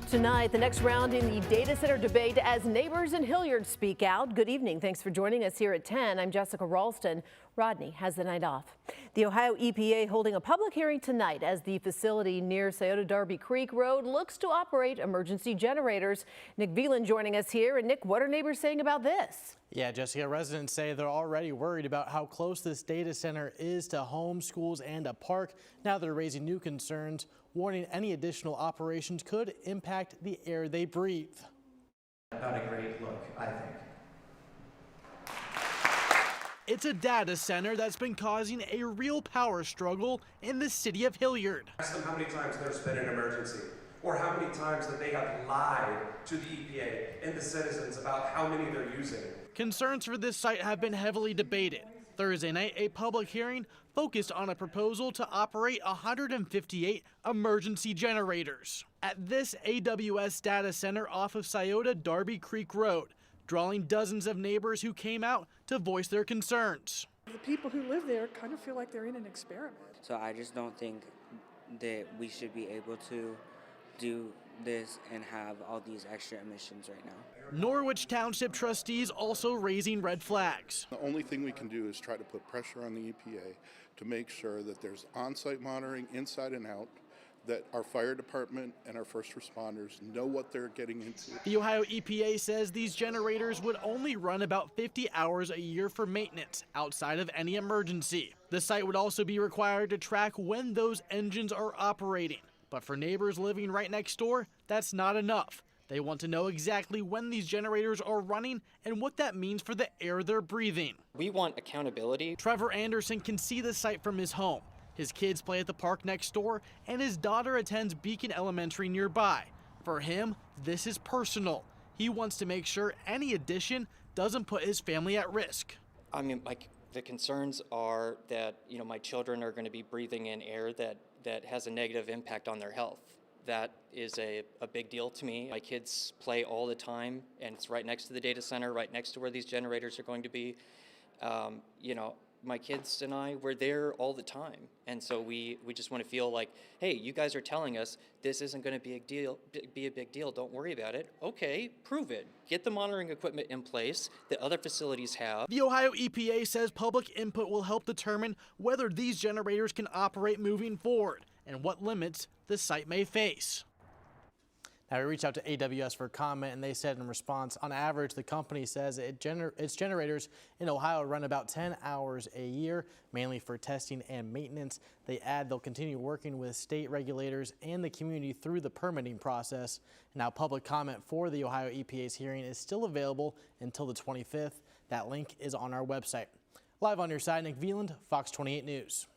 Tonight, the next round in the data center debate as neighbors in Hilliard speak out. Good evening. Thanks for joining us here at 10. I'm Jessica Ralston. Rodney has the night off. The Ohio EPA holding a public hearing tonight as the facility near Scioto Darby Creek Road looks to operate emergency generators. Nick Veland joining us here. And Nick, what are neighbors saying about this? Yeah, Jessica, residents say they're already worried about how close this data center is to homes, schools, and a park. Now they're raising new concerns, warning any additional operations could impact the air they breathe. Not a great look, I think. It's a data center that's been causing a real power struggle in the city of Hilliard. Ask them how many times there's been an emergency, or how many times that they have lied to the EPA and the citizens about how many they're using. Concerns for this site have been heavily debated. Thursday night, a public hearing focused on a proposal to operate 158 emergency generators at this AWS data center off of Scioto Darby Creek Road, drawing dozens of neighbors who came out to voice their concerns. The people who live there kind of feel like they're in an experiment. So I just don't think that we should be able to do this and have all these extra emissions right now. Norwich Township trustees also raising red flags. The only thing we can do is try to put pressure on the EPA to make sure that there's on-site monitoring inside and out, that our fire department and our first responders know what they're getting into. The Ohio EPA says these generators would only run about 50 hours a year for maintenance outside of any emergency. The site would also be required to track when those engines are operating. But for neighbors living right next door, that's not enough. They want to know exactly when these generators are running and what that means for the air they're breathing. We want accountability. Trevor Anderson can see the site from his home. His kids play at the park next door, and his daughter attends Beacon Elementary nearby. For him, this is personal. He wants to make sure any addition doesn't put his family at risk. I mean, the concerns are that, my children are going to be breathing in air that has a negative impact on their health. That is a big deal to me. My kids play all the time, and it's right next to the data center, right next to where these generators are going to be. My kids and I, we're there all the time. And so we just want to feel like, hey, you guys are telling us this isn't going to be a big deal. Don't worry about it. Okay, prove it. Get the monitoring equipment in place that other facilities have. The Ohio EPA says public input will help determine whether these generators can operate moving forward and what limits the site may face. Now, we reached out to AWS for comment, and they said in response, on average, the company says its generators in Ohio run about 10 hours a year, mainly for testing and maintenance. They add they'll continue working with state regulators and the community through the permitting process. Now, public comment for the Ohio EPA's hearing is still available until the 25th. That link is on our website. Live on your side, Nick Veland, Fox 28 News.